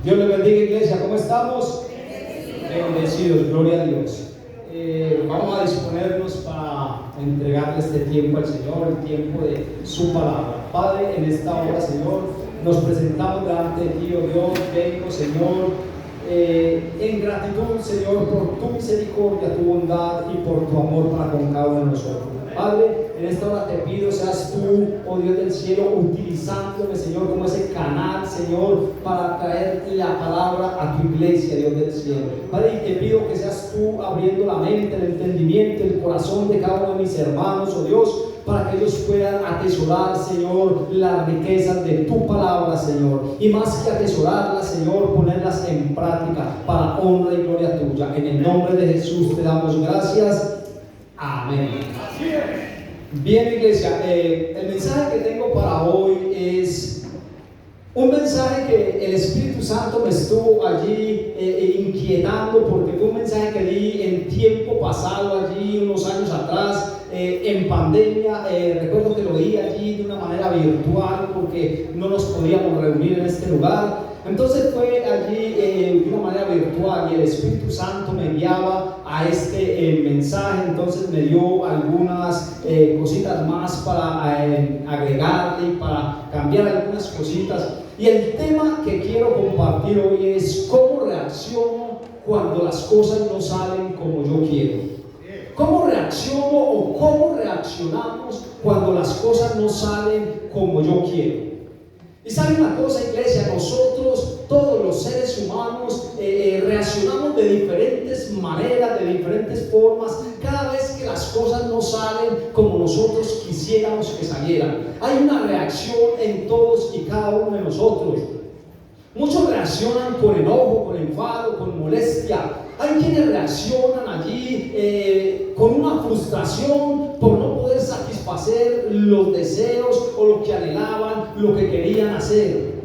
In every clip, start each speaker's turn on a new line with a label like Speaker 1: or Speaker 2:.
Speaker 1: Dios le bendiga, iglesia. ¿Cómo estamos? Bendecidos, gloria a Dios. Vamos a disponernos para entregarle este tiempo al Señor, el tiempo de su palabra. Padre, en esta hora, Señor, nos presentamos delante de ti, oh Dios. Vengo, Señor, en gratitud, Señor, por tu misericordia, tu bondad y por tu amor para con cada uno de nosotros. Padre, en esta hora te pido, seas tú, oh Dios del cielo, utilizándome, Señor, como ese canal, Señor, para traer la palabra a tu iglesia, Dios del cielo. Padre, y te pido que seas tú abriendo la mente, el entendimiento, el corazón de cada uno de mis hermanos, oh Dios, para que ellos puedan atesorar, Señor, las riquezas de tu palabra, Señor. Y más que atesorarlas, Señor, ponerlas en práctica para honra y gloria tuya. En el nombre de Jesús te damos gracias. Amén. Bien, iglesia, el mensaje que tengo para hoy es un mensaje que el Espíritu Santo me estuvo allí inquietando, porque fue un mensaje que di en tiempo pasado, allí unos años atrás, en pandemia. Recuerdo que lo di allí de una manera virtual porque no nos podíamos reunir en este lugar. Entonces fue allí de una manera virtual y el Espíritu Santo me enviaba a este mensaje. Entonces me dio algunas cositas más para agregarle y para cambiar algunas cositas. Y el tema que quiero compartir hoy es cómo reacciono cuando las cosas no salen como yo quiero. ¿Cómo reacciono o cómo reaccionamos cuando las cosas no salen como yo quiero? Y saben una cosa, iglesia, nosotros, todos los seres humanos, reaccionamos de diferentes maneras, de diferentes formas, cada vez que las cosas no salen como nosotros quisiéramos que salieran. Hay una reacción en todos y cada uno de nosotros. Muchos reaccionan con enojo, con enfado, con molestia. Hay quienes reaccionan allí con una frustración por no poder satisfacer los deseos o lo que anhelaban, lo que querían hacer.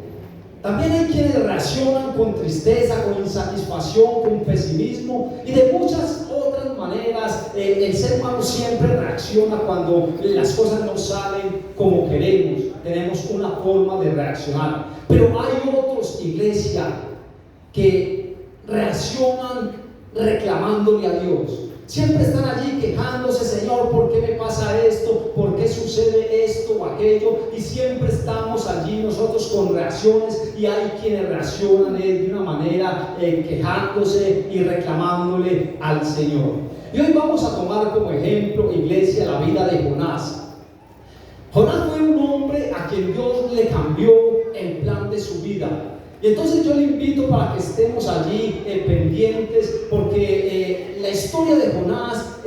Speaker 1: También hay quienes reaccionan con tristeza, con insatisfacción, con pesimismo y de muchas otras maneras. El ser humano siempre reacciona cuando las cosas no salen como queremos. Tenemos una forma de reaccionar. Pero hay otros, iglesia, que reaccionan reclamándole a Dios. Siempre están allí quejándose: Señor, ¿por qué me pasa esto? ¿Por qué sucede esto o aquello? Y siempre estamos allí nosotros con reacciones, y hay quienes reaccionan de una manera quejándose y reclamándole al Señor. Y hoy vamos a tomar como ejemplo, iglesia, la vida de Jonás. Jonás fue un hombre a quien Dios le cambió el plan de su vida. Y entonces yo le invito para que estemos allí pendientes, porque la historia de Jonás,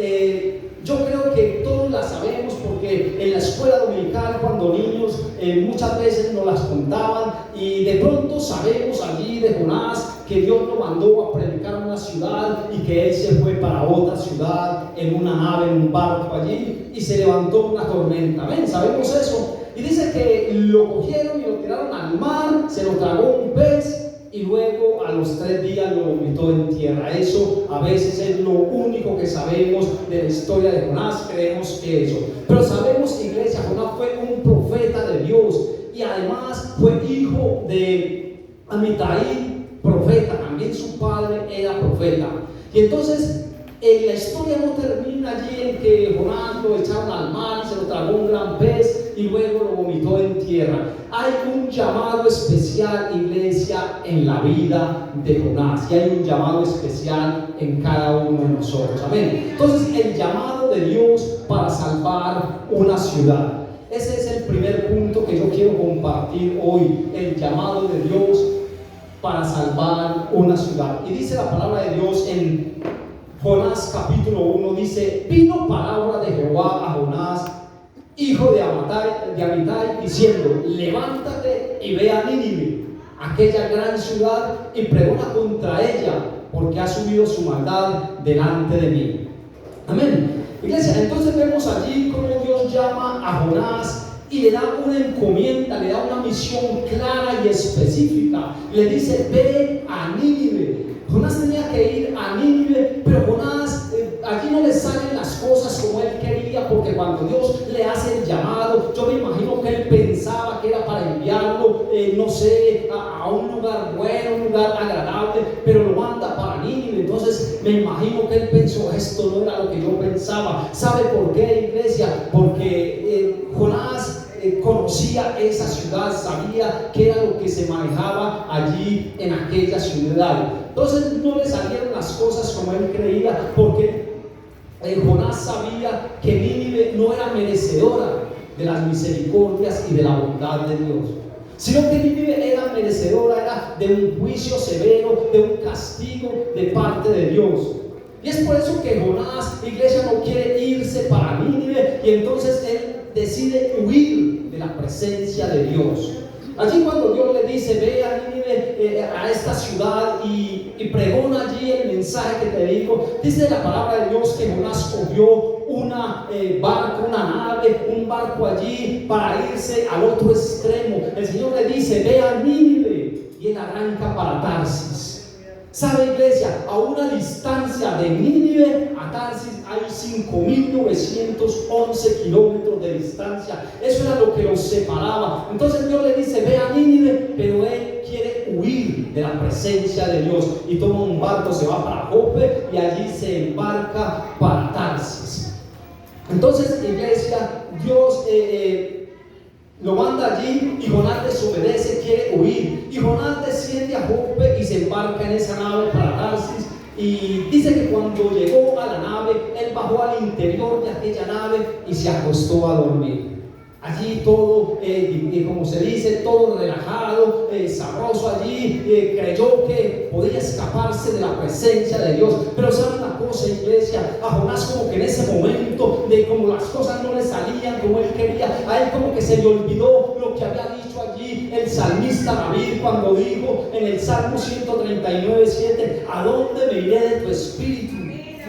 Speaker 1: yo creo que todos la sabemos, porque en la escuela dominical, cuando niños, muchas veces nos las contaban, y de pronto sabemos allí de Jonás que Dios lo mandó a predicar en una ciudad y que él se fue para otra ciudad en una nave, en un barco allí, y se levantó una tormenta. ¿Ven? Sabemos eso. Y dice que lo cogieron y lo tiraron al mar, se lo tragó un pez y luego a los 3 días lo vomitó en tierra. Eso a veces es lo único que sabemos de la historia de Jonás. Creemos que eso. Pero sabemos, iglesia, Jonás fue un profeta de Dios y además fue hijo de Amitai, profeta. También su padre era profeta. Y entonces la historia no termina allí en que Jonás lo echaron al mar y se lo tragó un gran pez y luego lo vomitó en tierra. Hay un llamado especial, iglesia, en la vida de Jonás, y hay un llamado especial en cada uno de nosotros. Amén. Entonces, el llamado de Dios para salvar una ciudad. Ese es el primer punto que yo quiero compartir hoy, el llamado de Dios para salvar una ciudad. Y dice la palabra de Dios en Jonás capítulo 1, dice: vino palabra de Jehová a Jonás, hijo de Amitai, diciendo: levántate y ve a Nínive, aquella gran ciudad, y pregona contra ella, porque ha subido su maldad delante de mí. Amén. Iglesia, entonces vemos allí cómo Dios llama a Jonás y le da una encomienda, le da una misión clara y específica. Le dice: ve a Nínive. Jonás tenía que ir a Nínive, pero Jonás allí no le salen las cosas como él quería, porque cuando Dios le hace el llamado, yo me imagino que él pensaba que era para enviarlo no sé, a un lugar bueno, un lugar agradable, pero lo manda para Nínive. Entonces me imagino que él pensó, esto no era lo que yo pensaba. ¿Sabe por qué, iglesia? Porque Jonás conocía esa ciudad, sabía qué era lo que se manejaba allí en aquella ciudad. Entonces no le salieron las cosas como él creía, porque Jonás sabía que Nínive no era merecedora de las misericordias y de la bondad de Dios, sino que Nínive era merecedora, era de un juicio severo, de un castigo de parte de Dios. Y es por eso que Jonás, iglesia, no quiere irse para Nínive, y entonces él decide huir de la presencia de Dios. Allí cuando Dios le dice, ve a Nínive, a esta ciudad y pregona allí el mensaje que te digo, dice la palabra de Dios que Jonás cogió una barco, una nave, un barco allí para irse al otro extremo. El Señor le dice, ve a Nínive, y él arranca para Tarsis. ¿Sabe, iglesia? A una distancia de Nínive a Tarsis hay 5.911 kilómetros de distancia. Eso era lo que los separaba. Entonces Dios le dice, ve a Nínive, pero él quiere huir de la presencia de Dios y toma un barco, se va para Jope y allí se embarca para Tarsis. Entonces, iglesia, Dios lo manda allí y Jonás desobedece, quiere huir. Y Jonás desciende a Jope y se embarca en esa nave para Tarsis. Y dice que cuando llegó a la nave, él bajó al interior de aquella nave y se acostó a dormir. Allí todo, como se dice, todo relajado, sabroso allí, creyó que podía escaparse de la presencia de Dios. Pero ¿sabe una cosa, iglesia? A Jonás como que en ese momento, de como las cosas no le salían como él quería, a él como que se le olvidó lo que había dicho allí el salmista David cuando dijo en el Salmo 139:7, ¿a dónde me iré de tu espíritu?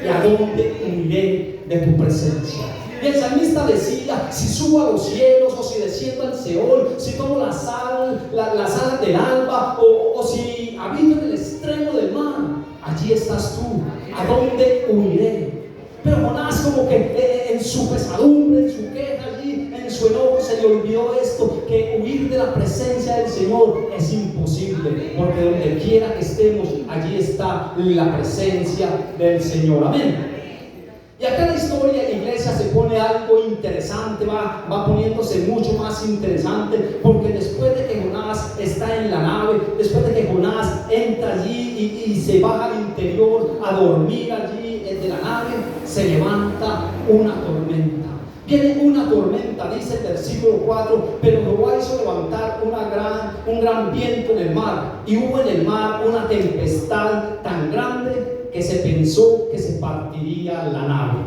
Speaker 1: ¿Y a dónde huiré de tu presencia? Y el salmista decía, si subo a los cielos o si desciendo al Seol, si tomo las alas del alba o si habito en el extremo del mar, allí estás tú, ¿a dónde huiré? Pero Jonás como que en su pesadumbre, en su queja allí, en su enojo se le olvidó esto, que huir de la presencia del Señor es imposible, porque donde quiera que estemos, allí está la presencia del Señor. Amén. Y acá la historia, iglesia, se pone algo interesante, va poniéndose mucho más interesante, porque después de que Jonás está en la nave, después de que Jonás entra allí y se baja al interior a dormir allí de la nave, se levanta una tormenta. Viene una tormenta, dice el versículo 4, pero Jehová hizo levantar un gran viento en el mar, y hubo en el mar una tempestad tan grande que se pensó que se partiría la nave.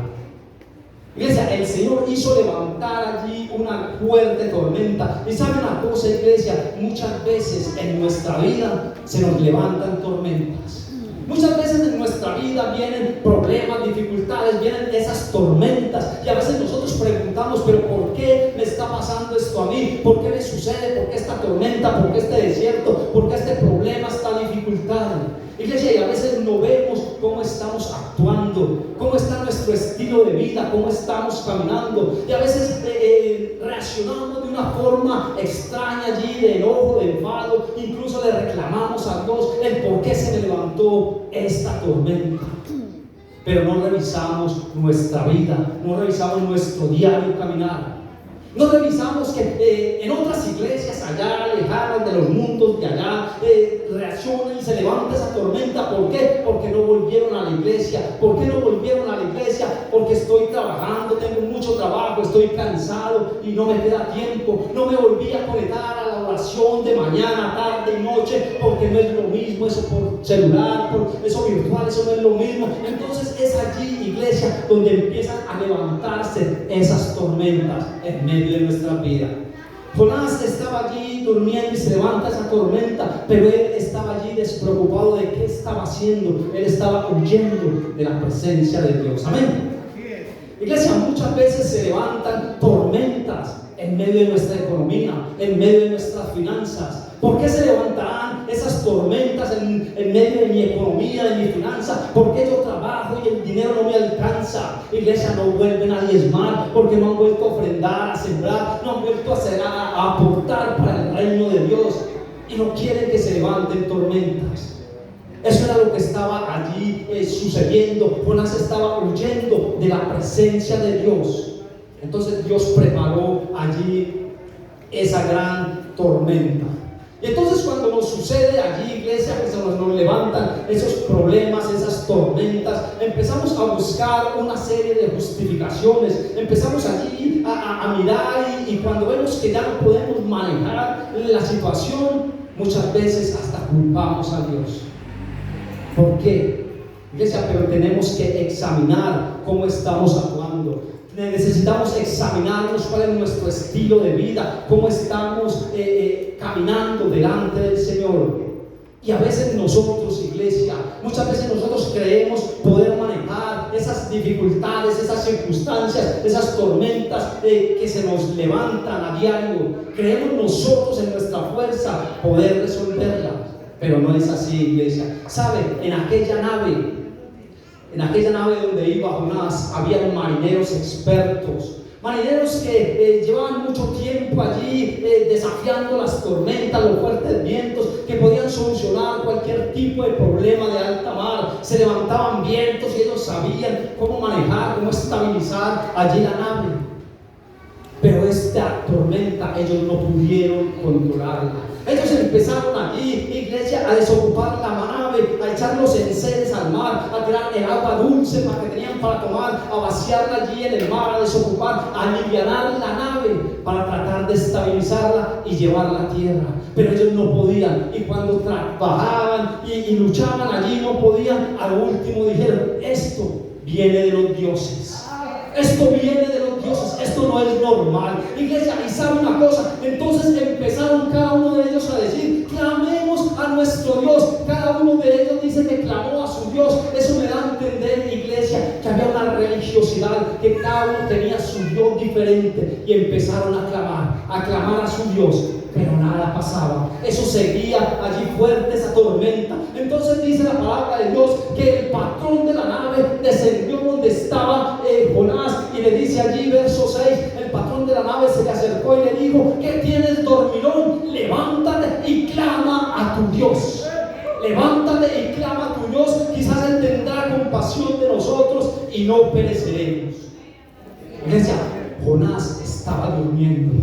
Speaker 1: Iglesia, el Señor hizo levantar allí una fuerte tormenta. Y sabe una cosa, iglesia, muchas veces en nuestra vida se nos levantan tormentas. Muchas veces en nuestra vida vienen problemas, dificultades, vienen esas tormentas, y a veces nosotros preguntamos, pero ¿por qué me está pasando esto a mí? ¿Por qué me sucede? ¿Por qué esta tormenta? ¿Por qué este desierto? ¿Por qué este problema, esta dificultad? Iglesia, y a veces no vemos cómo estamos actuando, cómo está nuestro estilo de vida, cómo estamos caminando, y a veces reaccionamos de una forma extraña allí, de enojo, de enfado, incluso le reclamamos a Dios el por qué se me levantó esta tormenta. Pero no revisamos nuestra vida, no revisamos nuestro diario caminar. No revisamos que en otras iglesias allá, lejanas de los mundos de allá, reaccionan y se levanta esa tormenta. ¿Por qué? Porque no volvieron a la iglesia. ¿Por qué no volvieron a la iglesia? Porque estoy trabajando, tengo mucho trabajo, estoy cansado y no me queda tiempo. No me volví a conectar a la oración de mañana, tarde y noche, porque no es lo mismo eso por celular, por eso virtual, eso no es lo mismo. Entonces es allí, iglesia, donde empiezan a levantarse esas tormentas en medio de nuestra vida. Jonás estaba allí durmiendo y se levanta esa tormenta, pero él estaba allí despreocupado de qué estaba haciendo. Él estaba huyendo de la presencia de Dios. Amén. Iglesia, muchas veces se levantan tormentas en medio de nuestra economía, en medio de nuestras finanzas. ¿Por qué se levantarán esas tormentas en medio de mi economía, de mi finanza? Porque yo trabajo y el dinero no me alcanza. Iglesia, no vuelven a diezmar porque no han vuelto a ofrendar, a sembrar, no han vuelto a aportar para el reino de Dios. y no quiere que se levanten tormentas. Eso era lo que estaba allí sucediendo. Jonás estaba huyendo de la presencia de Dios. Entonces Dios preparó allí esa gran tormenta. Y entonces cuando nos sucede allí, iglesia, que se nos levantan esos problemas, esas tormentas, empezamos a buscar una serie de justificaciones, empezamos allí a mirar y cuando vemos que ya no podemos manejar la situación, muchas veces hasta culpamos a Dios. ¿Por qué? Iglesia, pero tenemos que examinar cómo estamos actuando. Necesitamos examinarnos cuál es nuestro estilo de vida, cómo estamos caminando delante del Señor. Y a veces nosotros, iglesia, muchas veces nosotros creemos poder manejar esas dificultades, esas circunstancias, esas tormentas que se nos levantan a diario. Creemos nosotros en nuestra fuerza poder resolverlas, pero no es así, iglesia. ¿Sabe? En aquella nave donde iba Jonás, había marineros expertos, marineros que llevaban mucho tiempo allí desafiando las tormentas, los fuertes vientos, que podían solucionar cualquier tipo de problema de alta mar. Se levantaban vientos y ellos sabían cómo manejar, cómo estabilizar allí la nave. Pero esta tormenta ellos no pudieron controlarla. Ellos empezaron allí, iglesia, a desocupar la nave, a echar los enseres al mar, a tirar el agua dulce que tenían para tomar, a vaciarla allí en el mar, a desocupar, a alivianar la nave para tratar de estabilizarla y llevarla a tierra. Pero ellos no podían, y cuando trabajaban y luchaban allí no podían. Al último dijeron: esto viene de los dioses. Esto viene de los dioses, esto no es normal. Iglesia, y sabe una cosa, entonces empezaron cada uno de ellos a decir: clamemos a nuestro Dios. Cada uno de ellos dice que clamó a su Dios. Eso me da a entender, iglesia, que había una religiosidad, que cada uno tenía su Dios diferente, y empezaron a clamar a su Dios. Pero nada pasaba, eso seguía allí fuerte, esa tormenta. Entonces dice la palabra de Dios que el patrón de la nave descendió donde estaba Jonás, y le dice allí, verso 6, el patrón de la nave se le acercó y le dijo: ¿qué tienes, dormilón? Levántate y clama a tu Dios. Levántate y clama a tu Dios, quizás Él tendrá compasión de nosotros y no pereceremos. Iglesia, Jonás estaba durmiendo.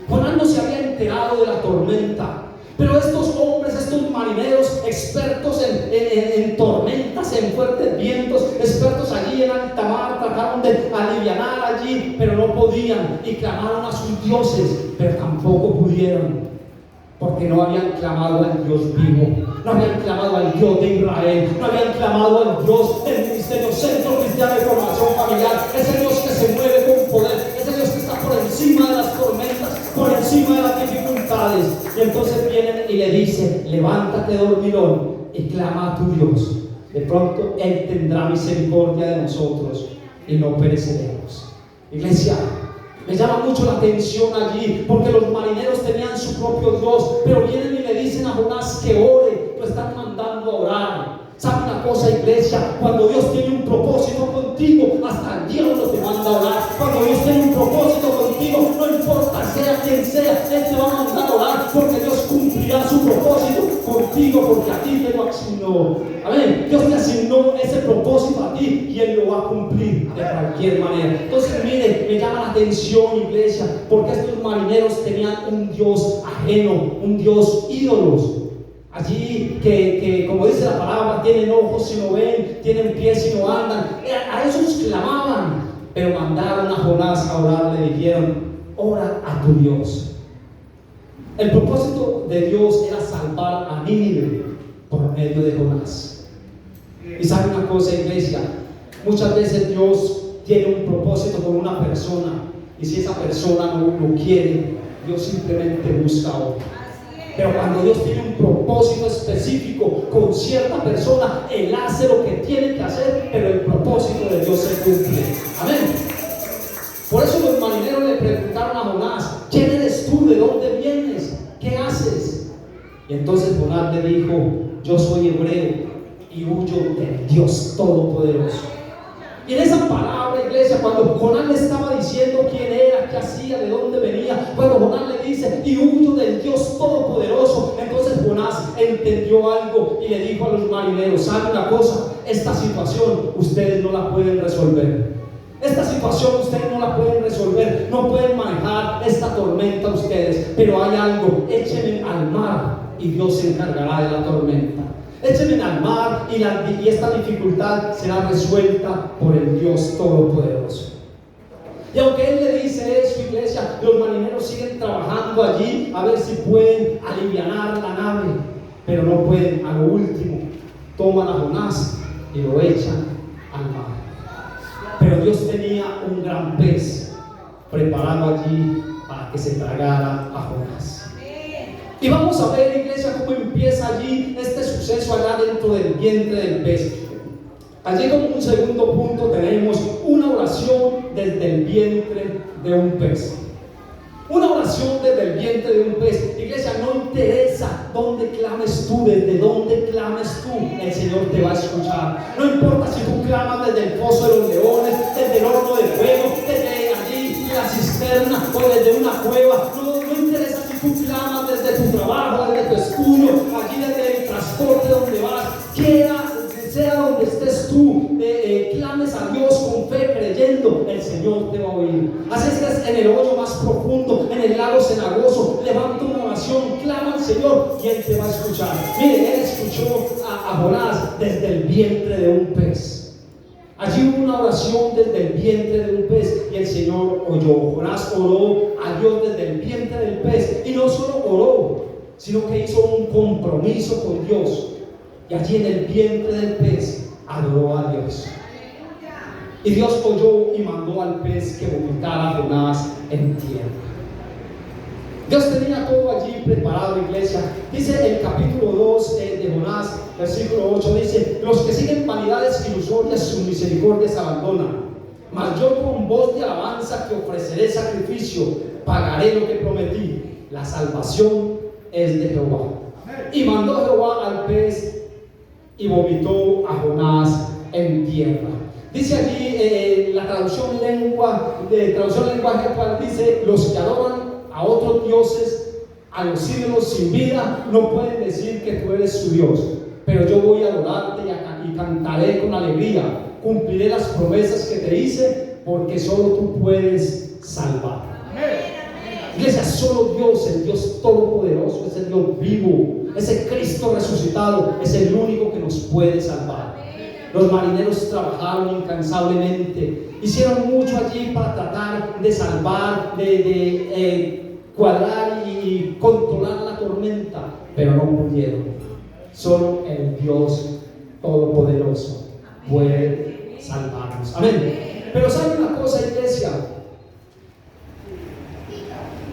Speaker 1: Jonás no se había enterado de la tormenta, pero estos hombres, estos marineros expertos en tormentas, en fuertes vientos, expertos allí en alta mar, trataron de alivianar allí, pero no podían, y clamaron a sus dioses, pero tampoco pudieron, porque no habían clamado al Dios vivo, no habían clamado al Dios de Israel, no habían clamado al Dios del Ministerio Centro Cristiano de Formación Familiar, ese Dios que se mueve con poder, ese Dios que está por encima de las tormentas, por encima de las dificultades. Y entonces vienen y le dicen: levántate, dormilón, y clama a tu Dios. De pronto Él tendrá misericordia de nosotros y no pereceremos. Iglesia, me llama mucho la atención allí, porque los marineros tenían su propio Dios, pero vienen y le dicen a Jonás que ore. Lo están mandando a orar. ¿Sabe una cosa, iglesia? Cuando Dios tiene un propósito contigo, hasta el diablo te manda a orar. Cuando Dios tiene un propósito contigo, no importa sea quien sea, Él te va a mandar a orar, porque Dios cumplirá su propósito contigo, porque a ti te lo asignó. Amén. Dios te asignó ese propósito a ti y Él lo va a cumplir de cualquier manera. Entonces, mire, me llama la atención, iglesia, porque estos marineros tenían un Dios ajeno, un Dios ídolos. Allí que como dice la palabra, tienen ojos y no ven, tienen pies y no andan. A esos clamaban, pero mandaron a Jonás a orar. Le dijeron: ora a tu Dios. El propósito de Dios era salvar a Nínive por medio de Jonás. Y sabe una cosa, iglesia, muchas veces Dios tiene un propósito con una persona, y si esa persona no lo quiere, Dios simplemente busca a otra. Pero cuando Dios tiene un propósito específico con cierta persona, Él hace lo que tiene que hacer, pero el propósito de Dios se cumple. Amén. Por eso los marineros le preguntaron a Jonás: ¿quién eres tú? ¿De dónde vienes? ¿Qué haces? Y entonces Jonás le dijo: yo soy hebreo y huyo del Dios Todopoderoso. Y en esa palabra, iglesia, cuando Jonás le estaba diciendo quién era, qué hacía, de dónde venía, cuando Jonás le dice, y huyo del Dios Todopoderoso, entonces Jonás entendió algo y le dijo a los marineros: ¿saben una cosa? Esta situación ustedes no la pueden resolver. Esta situación ustedes no la pueden resolver, no pueden manejar esta tormenta ustedes, pero hay algo: échenme al mar y Dios se encargará de la tormenta. Échenme al mar y esta dificultad será resuelta por el Dios Todopoderoso. Y aunque él le dice eso, iglesia, los marineros siguen trabajando allí a ver si pueden alivianar la nave, pero no pueden. A lo último toman a Jonás y lo echan al mar. Pero Dios tenía un gran pez preparado allí para que se tragara a Jonás. Y vamos a ver, iglesia, cómo empieza allí este suceso allá dentro del vientre del pez. Allí, como un segundo punto, tenemos una oración desde el vientre de un pez. Una oración desde el vientre de un pez. Iglesia, no interesa dónde clames tú, desde dónde clames tú, el Señor te va a escuchar. No importa si tú clamas desde el foso de los leones, desde el horno de fuego, desde allí la cisterna o desde una cueva. No interesa si tú clamas desde tu trabajo, desde tu estudio, allí desde el transporte donde vas, sea donde estés tú, clames a Dios con fe, creyendo, el Señor te va a oír. Así estés en el hoyo más profundo, en el lago cenagoso, levanta una oración, clama al Señor y Él te va a escuchar. Mire, Él escuchó a Jonás desde el vientre de un pez. Allí hubo una oración desde el vientre de un pez y el Señor oyó. Jonás oró a Dios desde el vientre del pez, y no solo oró, sino que hizo un compromiso con Dios. Y allí en el vientre del pez adoró a Dios. Y Dios oyó y mandó al pez que vomitara a Jonás en tierra. Dios tenía todo allí preparado, iglesia. Dice el capítulo 2 de Jonás, versículo 8, dice: los que siguen vanidades ilusorias, sus misericordias abandonan. Mas yo con voz de alabanza que ofreceré sacrificio, pagaré lo que prometí. La salvación es de Jehová. Y mandó Jehová al pez y vomitó a Jonás en tierra. Dice allí la traducción lenguaje actual, dice: los que adoran a otros dioses, a los ídolos sin vida, no pueden decir que tú eres su Dios. Pero yo voy a adorarte y cantaré con alegría. Cumpliré las promesas que te hice, porque solo tú puedes salvar. Iglesia, solo Dios, el Dios Todopoderoso, es el Dios vivo, ese Cristo resucitado, es el único que nos puede salvar. Los marineros trabajaron incansablemente, hicieron mucho allí para tratar de salvar, de cuadrar y controlar la tormenta, pero no pudieron. Solo el Dios Todopoderoso puede salvarnos. Amén. Pero ¿saben una cosa, iglesia?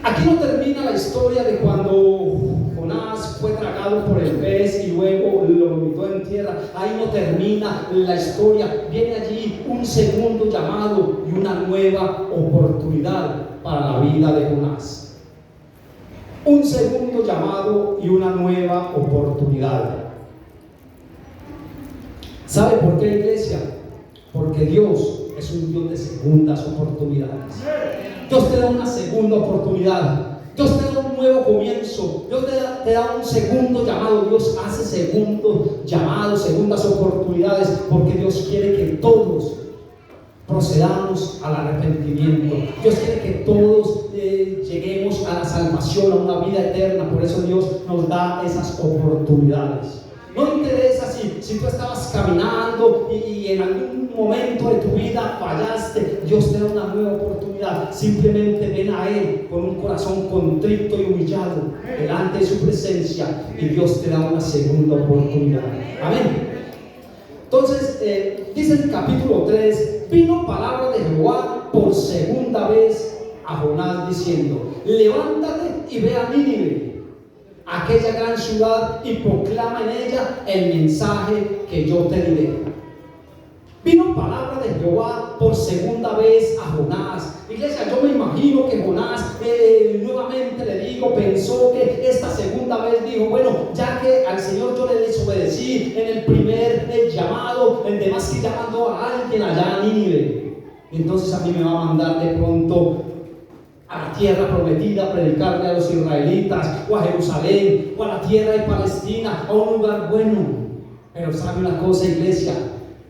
Speaker 1: Aquí no termina la historia de cuando Jonás fue tragado por el pez y luego lo vomitó en tierra. Ahí no termina la historia. Viene allí un segundo llamado y una nueva oportunidad para la vida de Jonás. Un segundo llamado y una nueva oportunidad. ¿Sabe por qué, iglesia? Porque Dios es un Dios de segundas oportunidades. Dios te da una segunda oportunidad. Dios te da un nuevo comienzo. Dios te da un segundo llamado. Dios hace segundos llamados, segundas oportunidades, porque Dios quiere que todos procedamos al arrepentimiento. Dios quiere que todos lleguemos a la salvación, a una vida eterna. Por eso Dios nos da esas oportunidades. No interesa si tú estabas caminando y en algún momento de tu vida fallaste. Dios te da una nueva oportunidad. Simplemente ven a Él con un corazón contrito y humillado delante de su presencia, y Dios te da una segunda oportunidad. Amén. Entonces dice el capítulo 3: vino palabra de Jehová por segunda vez a Jonás diciendo: levántate y ve a Nínive, aquella gran ciudad, y proclama en ella el mensaje que yo te diré. Vino palabra de Jehová por segunda vez a Jonás. Iglesia, yo me imagino que Jonás, nuevamente le digo, pensó que esta segunda vez dijo: bueno, ya que al Señor yo le desobedecí en el primer llamado, el demás que llamando a alguien allá a Nínive, Entonces a mí me va a mandar de pronto a la tierra prometida a predicarle a los israelitas, o a Jerusalén, o a la tierra de Palestina, a un lugar bueno. Pero sabe una cosa, iglesia,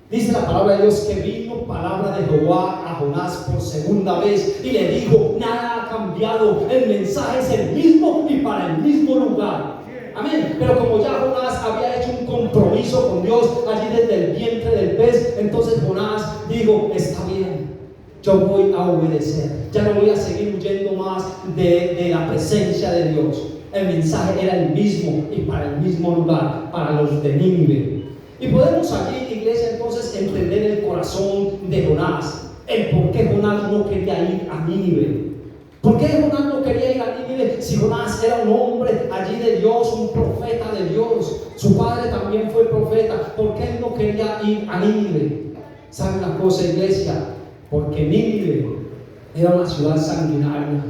Speaker 1: dice la palabra de Dios que vino palabra de Jehová a Jonás por segunda vez y le dijo: nada ha cambiado, el mensaje es el mismo y para el mismo lugar. Amén. Pero como ya Jonás había hecho un compromiso con Dios allí desde el vientre del pez, entonces Jonás dijo: está bien, yo voy a obedecer, ya no voy a seguir huyendo más de la presencia de Dios. El mensaje era el mismo y para el mismo lugar, para los de Nínive. Y podemos allí, iglesia, entonces entender el corazón de Jonás, el por qué Jonás no quería ir a Nínive. ¿Por qué Jonás no quería ir a Nínive si Jonás era un hombre allí de Dios, un profeta de Dios? Su padre también fue profeta. ¿Por qué él no quería ir a Nínive? ¿Sabe una cosa, iglesia? Porque Nínive era una ciudad sanguinaria.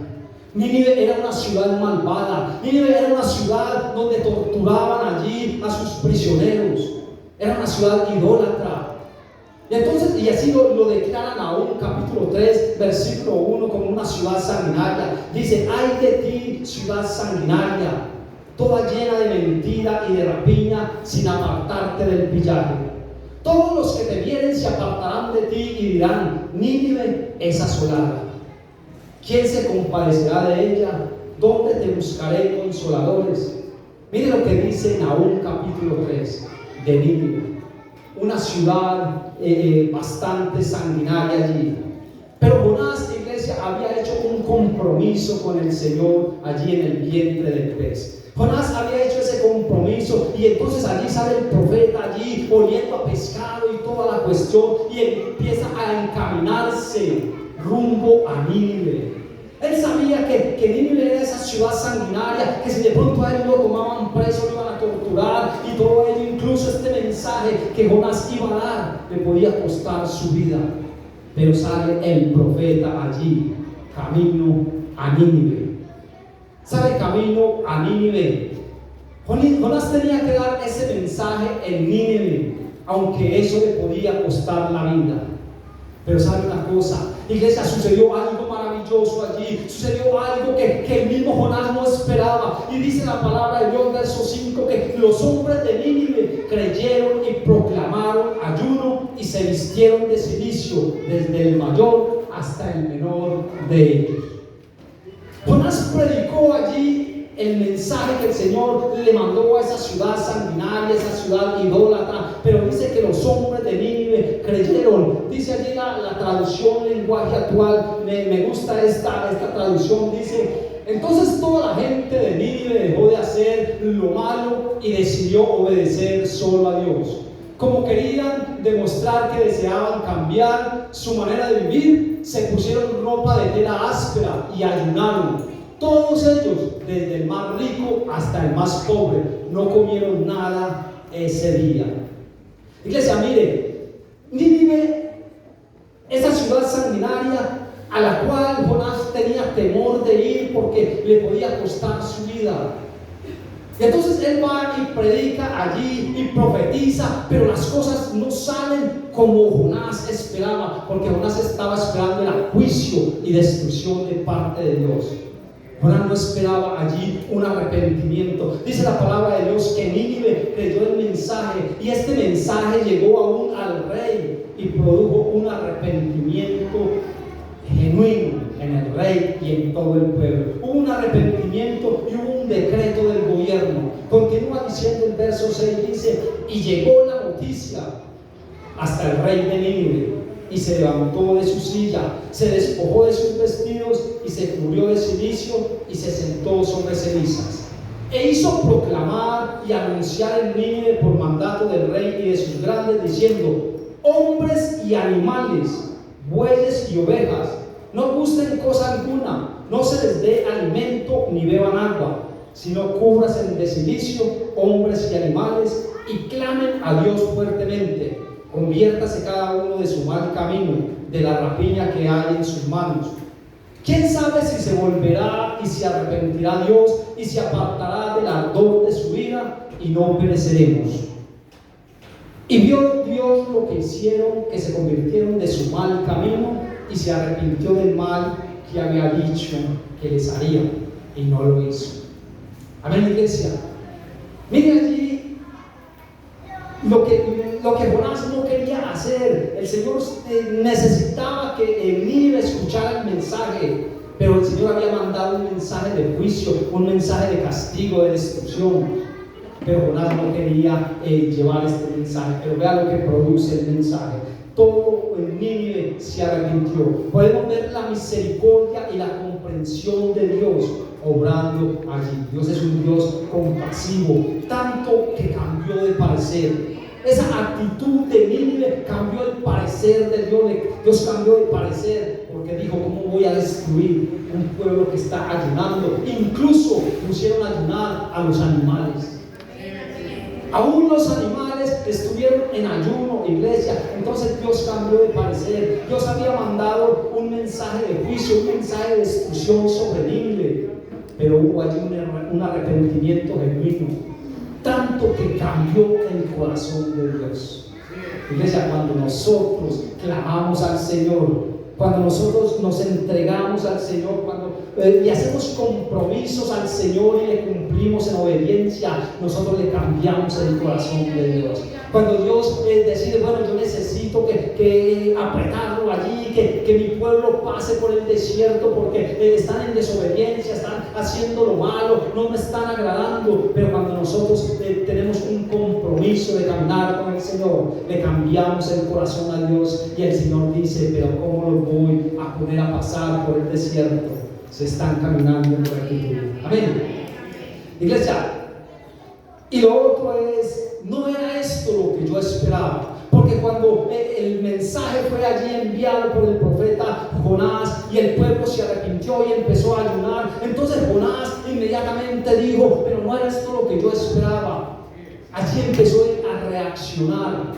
Speaker 1: Nínive era una ciudad malvada. Nínive era una ciudad donde torturaban allí a sus prisioneros. Era una ciudad idólatra. Y entonces, y así lo declara Nahum capítulo 3 versículo 1 como una ciudad sanguinaria. Dice: ay de ti, ciudad sanguinaria, toda llena de mentira y de rapiña, sin apartarte del pillaje. Todos los que te vieren se apartarán de ti y dirán: Nínive es asolada. ¿Quién se compadecerá de ella? ¿Dónde te buscaré consoladores? Mire lo que dice Nahum capítulo 3 de Nínive, una ciudad bastante sanguinaria allí. Pero Jonás, iglesia, había hecho un compromiso con el Señor allí en el vientre del pez. Jonás había hecho ese compromiso y entonces allí sale el profeta allí oliendo a pescado y toda la cuestión, y empieza a encaminarse rumbo a Nínive. Él sabía que Nínive era esa ciudad sanguinaria, que si de pronto a él lo tomaban preso, lo iban a torturar y todo ello, incluso este mensaje que Jonás iba a dar, le podía costar su vida. Pero sale el profeta allí, camino a Nínive. Sale camino a Nínive. Jonás tenía que dar ese mensaje en Nínive, aunque eso le podía costar la vida. Pero sabe una cosa, iglesia, sucedió algo maravilloso allí, sucedió algo que el mismo Jonás no esperaba. Y dice la palabra de Dios, verso 5, que los hombres de Nínive creyeron y proclamaron ayuno y se vistieron de cilicio, desde el mayor hasta el menor de ellos. Jonás predicó allí el mensaje que el Señor le mandó a esa ciudad sanguinaria, esa ciudad idólatra. Pero dice que los hombres de Nínive creyeron. Dice allí la traducción lenguaje actual, me gusta esta traducción. Dice: entonces toda la gente de Nínive dejó de hacer lo malo y decidió obedecer solo a Dios. Como querían demostrar que deseaban cambiar su manera de vivir, se pusieron ropa de tela áspera y ayunaron. Todos ellos, desde el más rico hasta el más pobre, no comieron nada ese día. Iglesia, mire, Nínive, esa ciudad sanguinaria a la cual Jonás tenía temor de ir porque le podía costar su vida. Y entonces él va y predica allí y profetiza, pero las cosas no salen como Jonás esperaba, porque Jonás estaba esperando el juicio y destrucción de parte de Dios. Jonás no esperaba allí un arrepentimiento. Dice la palabra de Dios que Nínive creyó el mensaje, y este mensaje llegó aún al rey y produjo un arrepentimiento genuino en el rey y en todo el pueblo. Hubo un arrepentimiento y hubo un decreto del gobierno. Continúa diciendo el verso 6, dice: y llegó la noticia hasta el rey de Nínive, y se levantó de su silla, se despojó de sus vestidos y se cubrió de cilicio y se sentó sobre cenizas. E hizo proclamar y anunciar en Nínive por mandato del rey y de sus grandes, diciendo: hombres y animales, bueyes y ovejas, no gusten cosa alguna, no se les dé alimento ni beban agua, sino cúbrasen de cilicio hombres y animales, y clamen a Dios fuertemente. Conviértase cada uno de su mal camino, de la rapiña que hay en sus manos. ¿Quién sabe si se volverá y se arrepentirá Dios y se apartará del ardor de su ira, y no pereceremos? Y vio Dios lo que hicieron, que se convirtieron de su mal camino y se arrepintió del mal que había dicho que les haría, y no lo hizo. Amén, iglesia. Miren allí lo que Jonás no quería hacer. El Señor necesitaba que Nínive escuchara el mensaje, pero el Señor había mandado un mensaje de juicio, un mensaje de castigo, de destrucción. Pero Jonás no quería llevar este mensaje. Pero vea lo que produce el mensaje. Todo en Nínive se arrepintió. Podemos ver la misericordia y la comprensión de Dios obrando allí. Dios es un Dios compasivo, tanto que cambió de parecer. Esa actitud de Nínive cambió el parecer de Dios. Dios cambió de parecer porque dijo: ¿cómo voy a destruir un pueblo que está ayunando? Incluso pusieron a ayunar a los animales. Aún los animales estuvieron en ayuno, iglesia. Entonces Dios cambió de parecer. Dios había mandado un mensaje de juicio, un mensaje de destrucción sobre Nínive, pero hubo allí un arrepentimiento genuino, tanto que cambió el corazón de Dios. Iglesia, cuando nosotros clamamos al Señor, cuando nosotros nos entregamos al Señor, cuando le hacemos compromisos al Señor y le cumplimos en obediencia, nosotros le cambiamos el corazón de Dios. Cuando Dios decide: bueno, yo necesito que apretarlo allí, que mi pueblo pase por el desierto porque están en desobediencia, están haciendo lo malo, no me están agradando. Pero cuando nosotros tenemos un compromiso de caminar con el Señor, le cambiamos el corazón a Dios, y el Señor dice: pero ¿cómo los voy a poner a pasar por el desierto? Se están caminando en rectitud. Amén, iglesia. Y lo otro es: no era esto lo que yo esperaba. Porque cuando el mensaje fue allí enviado por el profeta Jonás y el pueblo se arrepintió y empezó a ayunar, entonces Jonás inmediatamente dijo: pero no era esto lo que yo esperaba. Allí empezó a reaccionar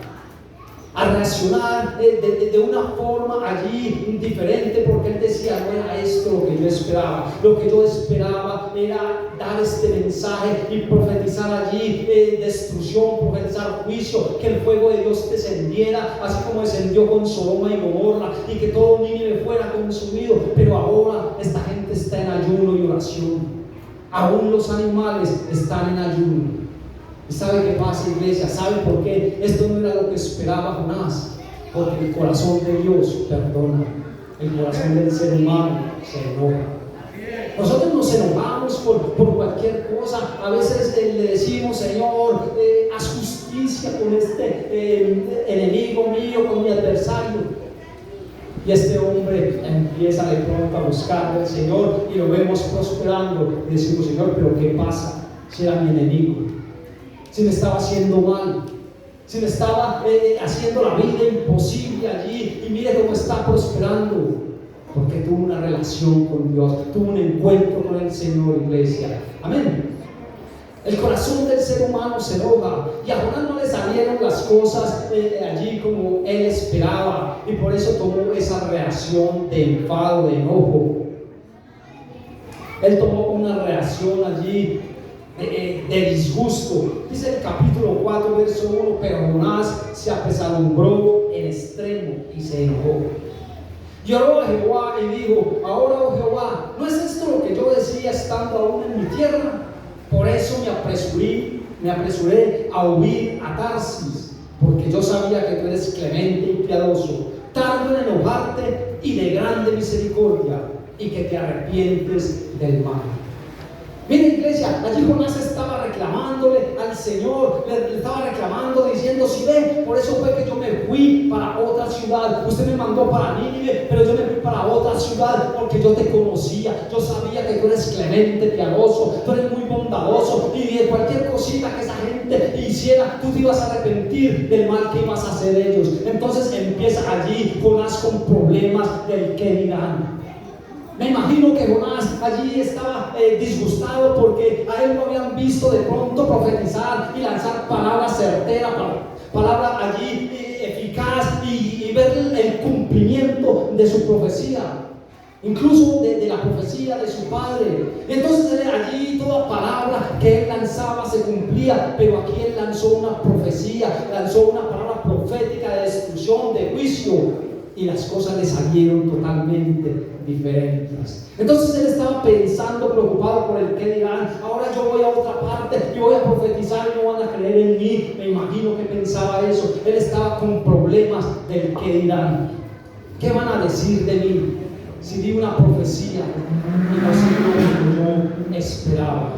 Speaker 1: de una forma allí diferente, porque él decía: no era esto lo que yo esperaba. Lo que yo esperaba era dar este mensaje y profetizar allí destrucción, profetizar juicio, que el fuego de Dios descendiera, así como descendió con Sodoma y Gomorra, y que todo Nínive fuera consumido. Pero ahora esta gente está en ayuno y oración. Aún los animales están en ayuno. ¿Y sabe qué pasa, iglesia? ¿Sabe por qué? Esto no era lo que esperaba Jonás. Porque el corazón de Dios perdona. El corazón del ser humano se enoja. Nosotros nos enojamos por cualquier cosa. A veces le decimos: Señor, haz justicia con este enemigo mío, con mi adversario. Y este hombre empieza de pronto a buscar al Señor y lo vemos prosperando. Y decimos: Señor, pero ¿qué pasa si era mi enemigo? Si me estaba haciendo mal, si me estaba haciendo la vida imposible allí, y mire cómo está prosperando, porque tuvo una relación con Dios, tuvo un encuentro con el Señor, iglesia. Amén. El corazón del ser humano se enoja, y a Jonás no le salieron las cosas allí como él esperaba, y por eso tomó esa reacción de enfado, de enojo. Él tomó una reacción allí de disgusto. Dice el capítulo 4, verso 1: pero Jonás se apesadumbró en extremo y se enojó. Lloró a Jehová y dijo: ahora, oh Jehová, ¿no es esto lo que yo decía estando aún en mi tierra? Por eso me apresuré a huir a Tarsis, porque yo sabía que tú eres clemente y piadoso, tardo en enojarte y de grande misericordia, y que te arrepientes del mal. Miren, iglesia, allí Jonás estaba reclamándole al Señor, le estaba reclamando, diciendo: si ve, por eso fue que yo me fui para otra ciudad. Usted me mandó para Nínive, pero yo me fui para otra ciudad porque yo te conocía. Yo sabía que tú eres clemente, piadoso, tú eres muy bondadoso, y de cualquier cosita que esa gente hiciera, tú te ibas a arrepentir del mal que ibas a hacer ellos. Entonces empieza allí Jonás con problemas del qué dirán. Me imagino que Jonás allí estaba disgustado porque a él lo habían visto de pronto profetizar y lanzar palabras certeras, palabra allí eficaz, y ver el cumplimiento de su profecía, incluso de la profecía de su padre. Entonces allí toda palabra que él lanzaba se cumplía, pero aquí él lanzó una profecía, lanzó una palabra profética de destrucción, de juicio. y las cosas le salieron totalmente diferentes. Entonces él estaba pensando, preocupado por el qué dirán. Ahora yo voy a otra parte y voy a profetizar y no van a creer en mí. Me imagino que pensaba eso. Él estaba con problemas del qué dirán. ¿Qué van a decir de mí si di una profecía y no salió como yo esperaba?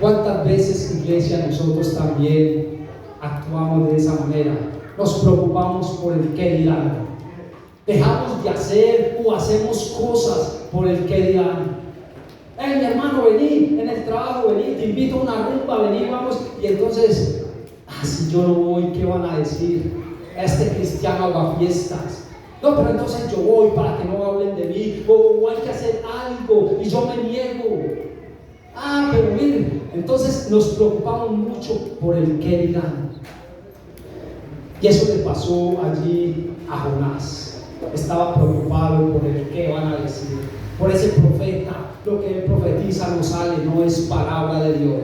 Speaker 1: ¿Cuántas veces, iglesia, nosotros también actuamos de esa manera? Nos preocupamos por el qué dirán. Dejamos de hacer o hacemos cosas por el qué dirán. Mi hermano, vení en el trabajo, vení, te invito a una rumba, vení, vamos. Y entonces, si yo no voy, ¿qué van a decir? Este cristiano haga fiestas. No, pero entonces yo voy para que no hablen de mí, o hay que hacer algo y yo me niego. Pero miren, entonces nos preocupamos mucho por el qué dirán. Y eso le pasó allí a Jonás. Estaba preocupado por el qué van a decir, por ese profeta. Lo que él profetiza no sale, no es palabra de Dios.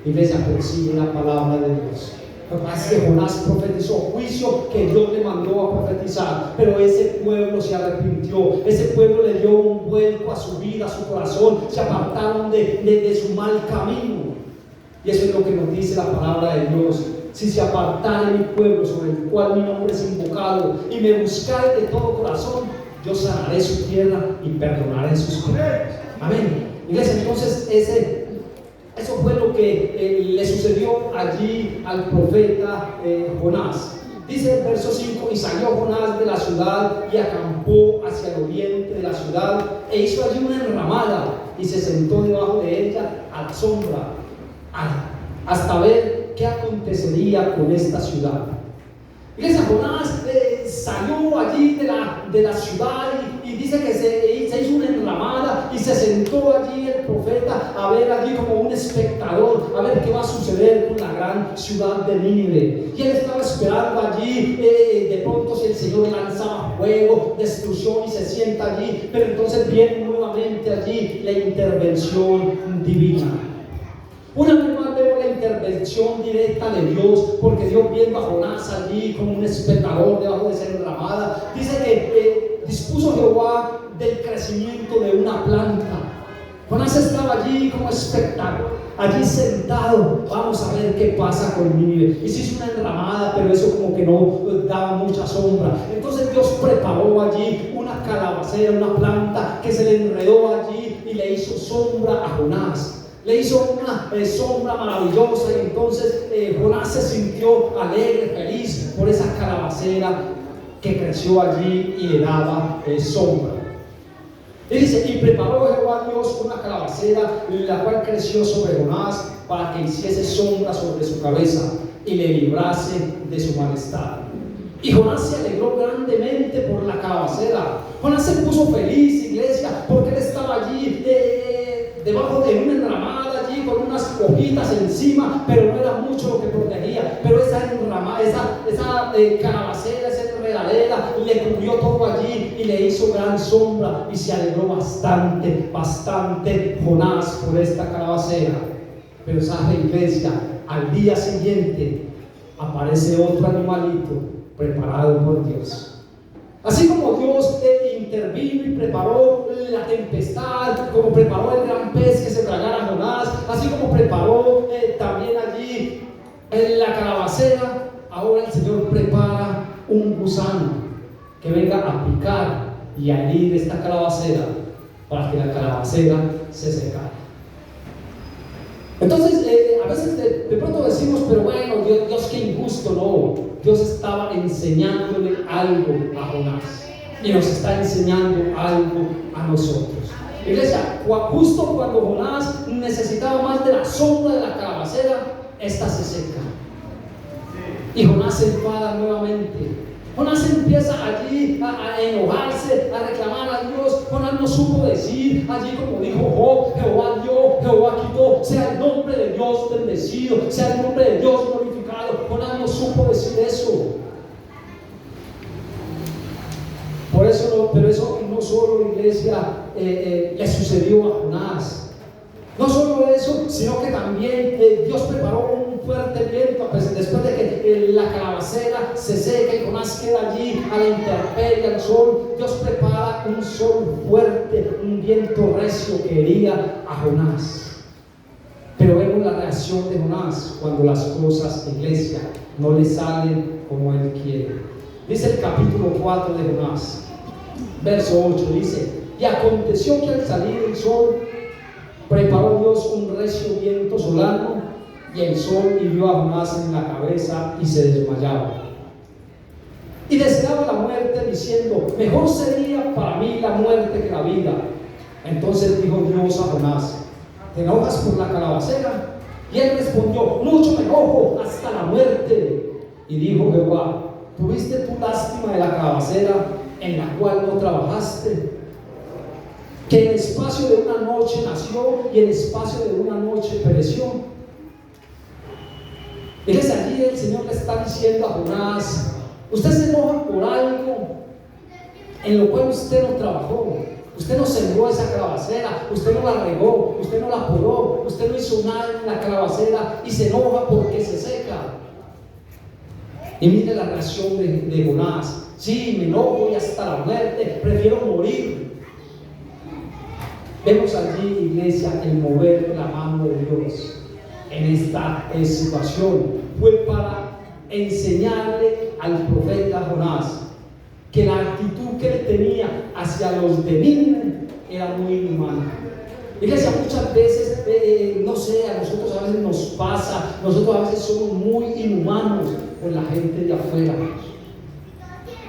Speaker 1: Iglesia, persigue la palabra de Dios. Lo que pasa es que Jonás profetizó juicio que Dios le mandó a profetizar, pero ese pueblo se arrepintió, ese pueblo le dio un vuelco a su vida, a su corazón, se apartaron de su mal camino. Y eso es lo que nos dice la palabra de Dios. Si se apartare mi pueblo sobre el cual mi nombre es invocado y me buscare de todo corazón, yo sanaré su tierra y perdonaré sus pecados. Amén. Iglesia, entonces eso fue lo que le sucedió allí al profeta Jonás. Dice el verso 5: y salió Jonás de la ciudad y acampó hacia el oriente de la ciudad e hizo allí una enramada y se sentó debajo de ella a la sombra hasta ver qué acontecería con esta ciudad. Iglesia, Jonás salió allí de la ciudad y dice que se hizo una enramada y se sentó allí el profeta a ver allí como un espectador, a ver qué va a suceder con la gran ciudad de Nínive. Y él estaba esperando allí, de pronto si el Señor lanzaba fuego, destrucción, y se sienta allí, pero entonces viene nuevamente allí la intervención divina. Una vez más vemos la intervención directa de Dios, porque Dios, viendo a Jonás allí como un espectador debajo de esa enramada, dice que dispuso Jehová del crecimiento de una planta. Jonás estaba allí como espectador, allí sentado. Vamos a ver qué pasa con Nínive. Y se hizo una enramada, pero eso como que no daba mucha sombra. Entonces Dios preparó allí una calabacera, una planta que se le enredó allí y le hizo sombra a Jonás. Le hizo una sombra maravillosa, y entonces Jonás se sintió alegre, feliz por esa calabacera que creció allí y le daba sombra. Y dice: y preparó Jehová Dios una calabacera, la cual creció sobre Jonás para que hiciese sombra sobre su cabeza y le librase de su malestar. Y Jonás se alegró grandemente por la calabacera. Jonás se puso feliz, iglesia, porque él estaba allí debajo de una enramada, allí con unas hojitas encima, pero no era mucho lo que protegía. Pero esa enramada, esa calabacera, esa enredadera le cubrió todo allí y le hizo gran sombra, y se alegró bastante Jonás por esta calabacera. Pero sabe, iglesia, al día siguiente aparece otro animalito preparado por Dios. Así como Dios intervino y preparó la tempestad, como preparó el gran pez que se tragara a Jonás, así como preparó también allí la calabacera, ahora el Señor prepara un gusano que venga a picar y a herir esta calabacera para que la calabacera se secara. Entonces, a veces de pronto decimos: pero bueno, Dios qué injusto. No, Dios estaba enseñándole algo a Jonás y nos está enseñando algo a nosotros. Iglesia, justo cuando Jonás necesitaba más de la sombra de la calabacera, esta se seca y Jonás se enfada nuevamente. Jonás empieza allí a enojarse, a reclamar a Dios. Jonás no supo decir allí como dijo Job: Jehová dio, Jehová quitó, sea el nombre de Dios bendecido, sea el nombre de Dios glorificado. Jonás no supo decir eso. Pero eso no solo, iglesia, le sucedió a Jonás. No solo eso, sino que también Dios preparó un fuerte viento. Pues después de que la calabacera se seca y Jonás queda allí a la intemperie, al sol. Dios prepara un sol fuerte, un viento recio que hería a Jonás. Pero vemos la reacción de Jonás cuando las cosas, iglesia, no le salen como él quiere. Dice el capítulo 4 de Jonás, verso 8, dice: y aconteció que al salir el sol, preparó Dios un recio viento solano, y el sol hirió a Jonás en la cabeza y se desmayaba. Y deseaba la muerte, diciendo: mejor sería para mí la muerte que la vida. Entonces dijo Dios a Jonás: ¿te enojas por la calabacera? Y él respondió: mucho me enojo hasta la muerte. Y dijo Jehová: ¿tuviste tu lástima de la calabacera en la cual no trabajaste? Que en espacio de una noche nació y en espacio de una noche pereció. Es allí el Señor le está diciendo a Jonás: usted se enoja por algo en lo cual usted no trabajó. Usted no sembró esa calabacera, usted no la regó, usted no la podó, usted no hizo nada en la calabacera y se enoja porque se seca. Y mire la reacción de Jonás: sí, me enojo y hasta la muerte, prefiero morir. Vemos allí, iglesia, el mover la mano de Dios en esta situación. Fue para enseñarle al profeta Jonás que la actitud que él tenía hacia los de Nínive era muy inhumana. Iglesia, muchas veces, no sé, a nosotros a veces nos pasa, nosotros a veces somos muy inhumanos con la gente de afuera.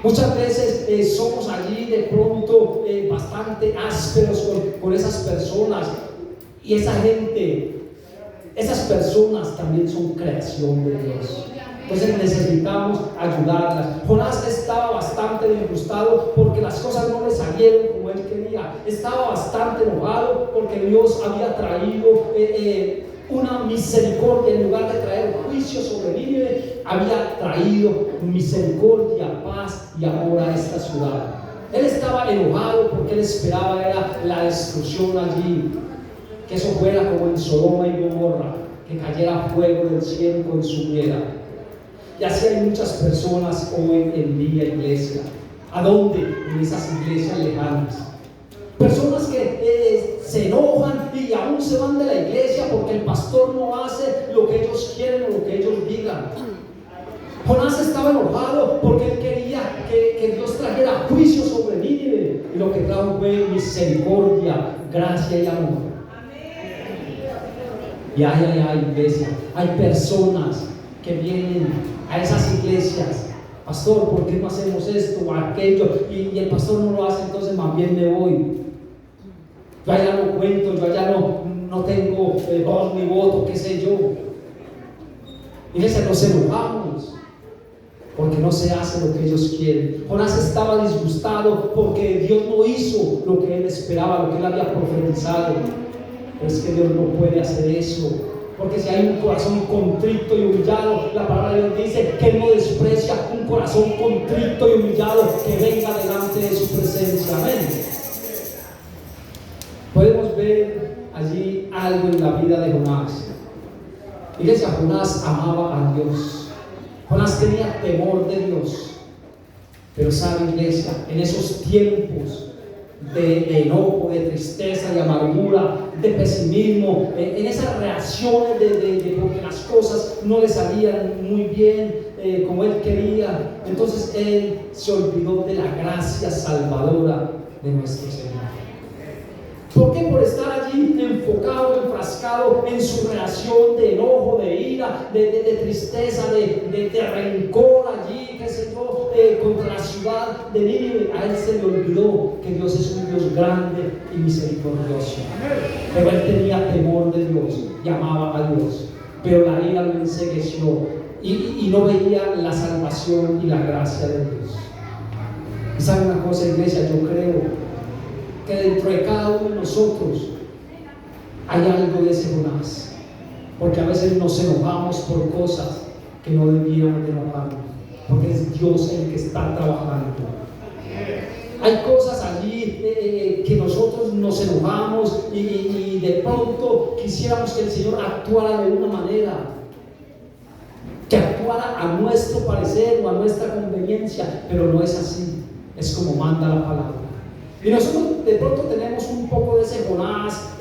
Speaker 1: Muchas veces somos allí de pronto bastante ásperos con esas personas, y esa gente, esas personas también son creación de Dios. Entonces necesitamos ayudarlas. Jonás estaba bastante disgustado porque las cosas no le salieron como él quería. Estaba bastante enojado porque Dios había traído una misericordia. En lugar de traer juicio sobre Nínive, había traído misericordia, paz y amor a esta ciudad. Él estaba enojado porque él esperaba era la destrucción allí, que eso fuera como en Sodoma y Gomorra, que cayera fuego del cielo y consumiera. Y así hay muchas personas hoy en día, iglesia. ¿A dónde? En esas iglesias lejanas. Personas que se enojan y aún se van de la iglesia porque el pastor no hace lo que ellos quieren o lo que ellos digan. Jonás estaba enojado porque él quería que Dios trajera juicio sobre Nínive, y lo que trajo fue misericordia, gracia y amor. Y hay iglesia, hay personas que vienen a esas iglesias: pastor, ¿por qué no hacemos esto o aquello? Y el pastor no lo hace, entonces más bien me voy. Yo allá no cuento, yo allá no tengo voz ni voto, qué sé yo. Iglesia, nos enojamos porque no se hace lo que ellos quieren. Jonás estaba disgustado porque Dios no hizo lo que él esperaba, lo que él había profetizado. Pero es que Dios no puede hacer eso, porque si hay un corazón contrito y humillado, la palabra de Dios dice que Él no desprecia un corazón contrito y humillado que venga delante de su presencia. Amén. Podemos ver allí algo en la vida de Jonás. Iglesia, Jonás amaba a Dios. Jonás tenía temor de Dios. Pero sabe, iglesia, en esos tiempos de enojo, de tristeza, de amargura, de pesimismo, en esas reacciones de porque las cosas no le salían muy bien como él quería, entonces él se olvidó de la gracia salvadora de nuestro Señor. ¿Por qué? Por estar allí enfocado, enfrascado en su reacción de enojo, de ira, de tristeza, de rencor allí, qué sé yo, contra la ciudad de Nínive. A él se le olvidó que Dios es un Dios grande y misericordioso. Pero él tenía temor de Dios y amaba a Dios, pero la ira lo encegueció y no veía la salvación y la gracia de Dios. Y sabe una cosa, iglesia, yo creo que dentro de cada uno de nosotros hay algo de ese Jonás, porque a veces nos enojamos por cosas que no debíamos de enojarnos, porque es Dios el que está trabajando. Hay cosas allí que nosotros nos enojamos y de pronto quisiéramos que el Señor actuara de una manera, que actuara a nuestro parecer o a nuestra conveniencia, pero no es así, es como manda la palabra. Y nosotros de pronto tenemos un poco de ese Jonás,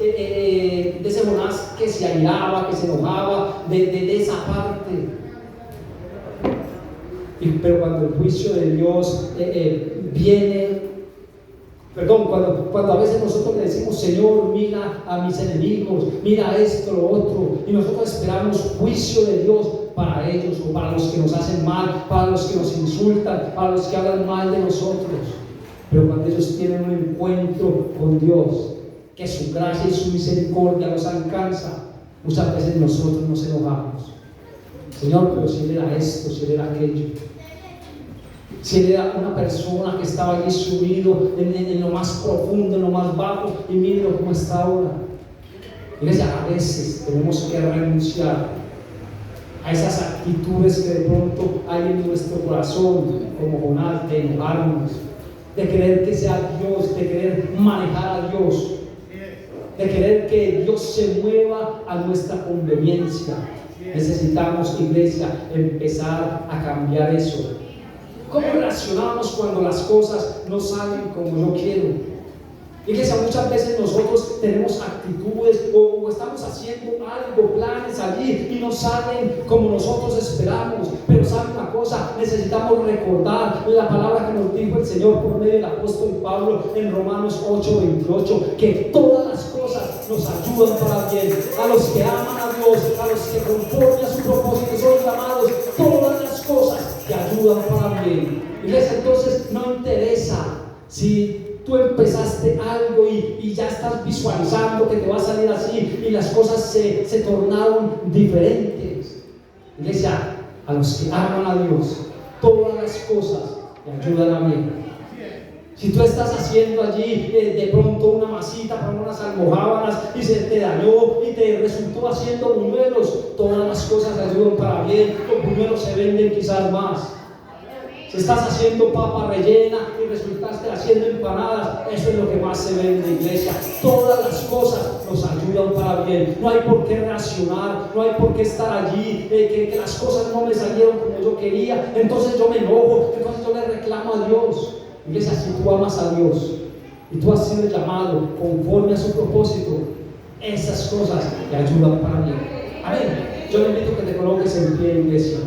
Speaker 1: que se airaba, que se enojaba, de esa parte. Pero cuando el juicio de Dios viene, cuando a veces nosotros le decimos: Señor, mira a mis enemigos, mira esto, lo otro, y nosotros esperamos juicio de Dios para ellos, o para los que nos hacen mal, para los que nos insultan, para los que hablan mal de nosotros. Pero cuando ellos tienen un encuentro con Dios, que su gracia y su misericordia los alcanza, muchas veces nosotros nos enojamos. Señor, pero si Él era esto, si Él era aquello, si Él era una persona que estaba allí subido en lo más profundo, en lo más bajo, y míralo cómo está ahora. Iglesia, a veces tenemos que renunciar a esas actitudes que de pronto hay en nuestro corazón, como Jonás, de enojarnos, de querer que sea Dios, de querer manejar a Dios, de querer que Dios se mueva a nuestra conveniencia. Necesitamos, iglesia, empezar a cambiar eso. ¿Cómo reaccionamos cuando las cosas no salen como yo quiero? Iglesia, muchas veces nosotros tenemos actitudes o estamos haciendo algo, planes allí, y no salen como nosotros esperamos. Pero ¿saben una cosa? Necesitamos recordar la palabra que nos dijo el Señor por medio del apóstol Pablo en Romanos 8:28, que todas las cosas nos ayudan para bien. A los que aman a Dios, a los que conforme a su propósito son llamados, todas las cosas te ayudan para bien. Iglesia, entonces no interesa si tú empezaste algo y ya estás visualizando que te va a salir así y las cosas se tornaron diferentes. Iglesia, a los que aman a Dios, todas las cosas te ayudan a bien. Si tú estás haciendo allí de pronto una masita para unas almojábanas y se te dañó y te resultó haciendo buñuelos, todas las cosas te ayudan para bien. Los buñuelos se venden quizás más. Si estás haciendo papa rellena y resultaste haciendo empanadas, eso es lo que más se vende, iglesia. Todas las cosas nos ayudan para bien. No hay por qué reaccionar, no hay por qué estar allí, que las cosas no me salieron como yo quería, entonces yo me enojo, entonces yo le reclamo a Dios. Iglesia, si tú amas a Dios y tú has sido llamado conforme a su propósito, esas cosas te ayudan para bien. Amén. Yo le invito a que te coloques en pie, iglesia.